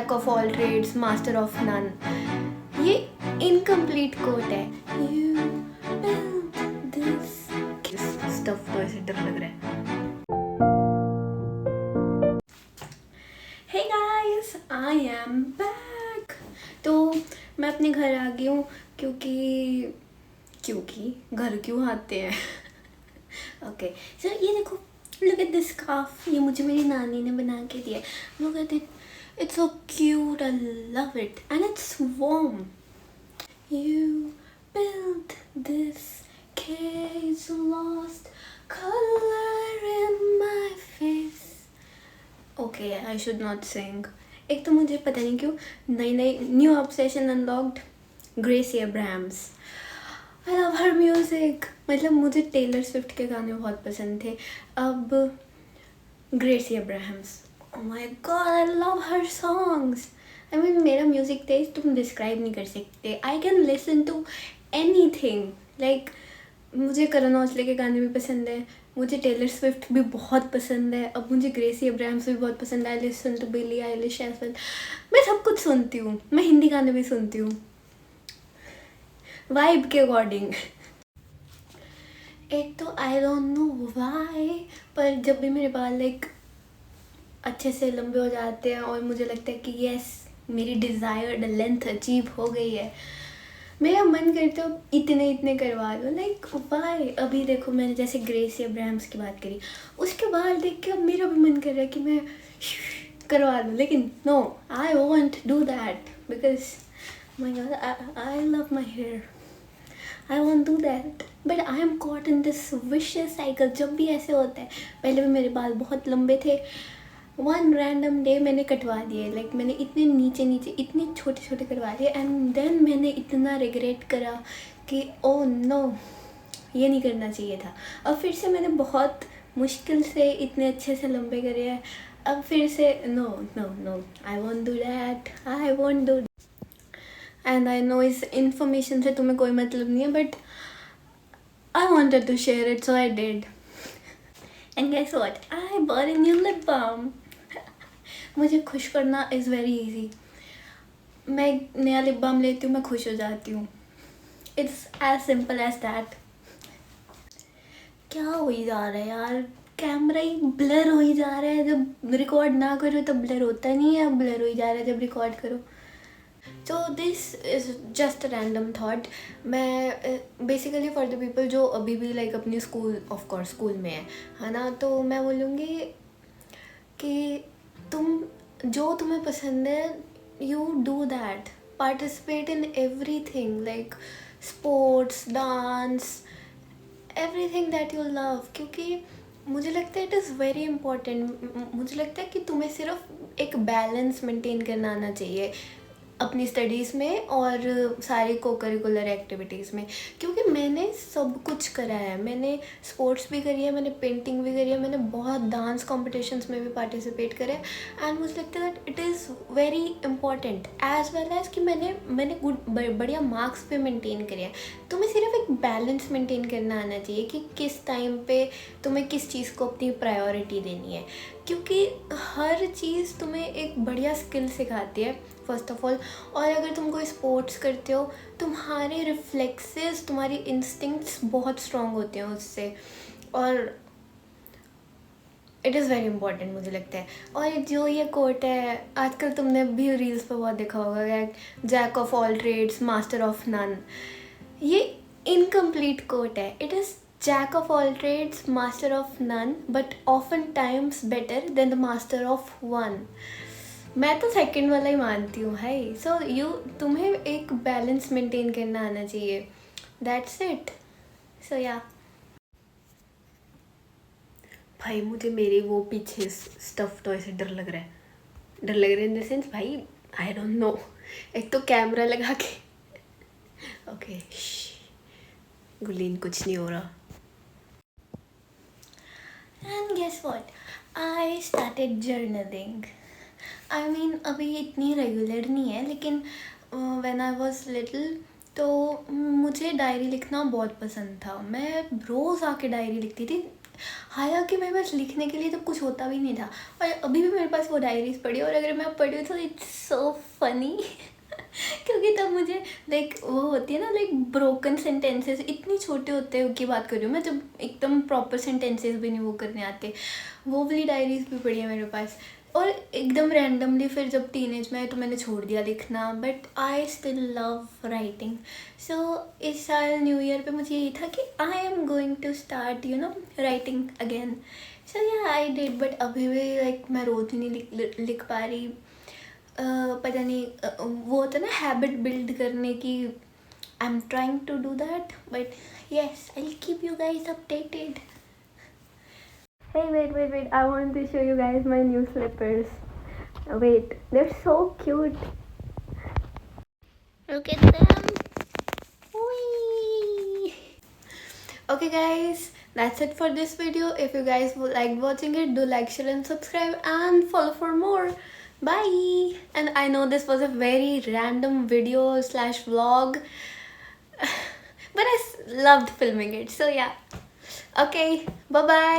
Jack of all trades master of none. ये incomplete quote है। You built this stuff तो ऐसे डर लग रहा है। Hey guys, I am back। तो मैं अपने घर आ गई हूँ क्योंकि घर क्यों आते हैं। ओके सो ये देखो, look at this scarf, ये मुझे मेरी नानी ने बना के दिया है। Look at it, it's so cute, I love it and it's warm। You built this cage, lost color in my face। Okay I should not sing. एक तो मुझे पता नहीं क्यों नई new obsession unlocked, Gracie Abrams. I love her music. मतलब मुझे Taylor Swift के गाने बहुत पसंद थे, अब Gracie Abrams, oh my God I love her songs. I mean मेरा म्यूज़िक टेस्ट तुम डिस्क्राइब नहीं कर सकते। I can listen to anything. Like मुझे करण औजले के गाने भी पसंद है, मुझे टेलर स्विफ्ट भी बहुत पसंद है, अब मुझे ग्रेसी अब्राहम्स भी बहुत पसंद है। I listen to Billie Eilish as well. मैं सब कुछ सुनती हूँ, मैं हिंदी गाने भी सुनती हूँ वाइब के अकॉर्डिंग। एक तो आई डोंट नो व्हाई, पर जब भी मेरे बाल लाइक अच्छे से लंबे हो जाते हैं और मुझे लगता है कि यस मेरी डिज़ायर्ड लेंथ अचीव हो गई है, मेरा मन करता है इतने करवा दो। Like why. अभी देखो मैंने जैसे ग्रेसी अब्राहम्स की बात करी, उसके बाद देख के अब मेरा भी मन कर रहा है कि मैं करवा दूँ, लेकिन no I won't do that because my God I love my hair, I won't do that but I am caught in this vicious cycle. जब भी ऐसे होता है, पहले भी मेरे बाल बहुत लंबे थे, वन रैंडम डे मैंने कटवा दिए। लाइक मैंने इतने नीचे इतने छोटे करवा दिए एंड देन मैंने इतना रिग्रेट करा कि ओह नो ये नहीं करना चाहिए था। अब फिर से मैंने बहुत मुश्किल से इतने अच्छे से लंबे करे हैं, अब फिर से no I won't do that, I won't do. And I know इस इन्फॉर्मेशन से तुम्हें कोई मतलब नहीं है, but I wanted to share it so I did. And guess what, I bought a new lip balm. मुझे खुश करना इज़ वेरी इजी। मैं नया लिप बाम लेती हूँ, मैं खुश हो जाती हूँ। It's as simple as that. क्या हो ही जा रहा है यार, कैमरा ही ब्लर हो ही जा रहा है। जब रिकॉर्ड ना करो तो ब्लर होता नहीं है, अब ब्लर हो ही जा रहा है जब रिकॉर्ड करो। तो this is just random thought. मैं बेसिकली फॉर द पीपल जो अभी भी लाइक अपनी स्कूल, ऑफ कोर्स स्कूल में है ना, तो मैं बोलूँगी कि तुम जो तुम्हें पसंद है you do that, participate in every thing like sports, dance, everything that you love. क्योंकि मुझे लगता है इट इज़ वेरी इंपॉर्टेंट। मुझे लगता है कि तुम्हें सिर्फ एक बैलेंस मेंटेन करना आना चाहिए अपनी स्टडीज़ में और सारी को करिकुलर एक्टिविटीज़ में। क्योंकि मैंने सब कुछ करा है, मैंने स्पोर्ट्स भी करी है, मैंने पेंटिंग भी करी है, मैंने बहुत डांस कॉम्पिटिशन्स में भी पार्टिसिपेट करे एंड मुझे लगता है that it is very important as well as कि मैंने गुड बढ़िया मार्क्स पे मेंटेन करे हैं। तुम्हें सिर्फ एक बैलेंस मेंटेन करना आना चाहिए कि किस टाइम पे तुम्हें किस चीज़ को अपनी प्रायोरिटी देनी है, क्योंकि हर चीज़ तुम्हें एक बढ़िया स्किल सिखाती है फर्स्ट ऑफ ऑल। और अगर तुम कोई स्पोर्ट्स करते हो, तुम्हारे रिफ्लेक्सेस, तुम्हारी इंस्टिंक्ट्स बहुत स्ट्रॉन्ग होते हैं उससे, और इट इज़ वेरी इंपॉर्टेंट मुझे लगता है। और जो ये कोट है, आजकल तुमने भी रील्स पे बहुत देखा होगा, jack of all trades master of none. ये इनकम्प्लीट कोट है। It is jack of all trades master of none but often times better than the master of one. मैं तो सेकंड वाला ही मानती हूँ भाई। सो तुम्हें एक बैलेंस मेंटेन करना आना चाहिए, दैट्स इट। सो या भाई मुझे मेरे वो पीछे स्टफ टॉय से डर लग रहा है इन द सेंस भाई आई डोंट नो, एक तो कैमरा लगा के ओके गुलीन कुछ नहीं हो रहा। And guess what, I started journaling. I mean अभी इतनी रेगुलर नहीं है, लेकिन व्हेन आई वाज लिटिल तो मुझे डायरी लिखना बहुत पसंद था। मैं रोज़ आके डायरी लिखती थी। हालांकि मेरे पास लिखने के लिए तब कुछ होता भी नहीं था, और अभी भी मेरे पास वो डायरीज पड़ी, और अगर मैं पढ़ूँ तो इट्स सो फनी क्योंकि तब मुझे लाइक वो होती है ना, लाइक ब्रोकन सेंटेंसेस इतनी छोटे होते हैं की बात कर रही हूँ मैं, जब एकदम प्रॉपर सेंटेंसेस भी नहीं वो करने आते, वो वाली डायरीज भी पड़ी है मेरे पास। और एकदम रैंडमली फिर जब टीनेज में आए तो मैंने छोड़ दिया लिखना, but I still love writing. So इस साल न्यू ईयर पे मुझे यही था कि I am going to start writing again. So yeah I did, but अभी भी लाइक मैं रोज़ नहीं लिख पा रही। पता नहीं वो होता है ना हैबिट बिल्ड करने की। I am trying to do that, but yes I will keep you guys updated. Hey, wait. I want to show you guys my new slippers. Wait, they're so cute. Look at them. Whee! Okay, guys, that's it for this video. If you guys liked watching it, do like, share, and subscribe, and follow for more. Bye! And I know this was a very random video / vlog, but I loved filming it. So, yeah. Okay, bye bye.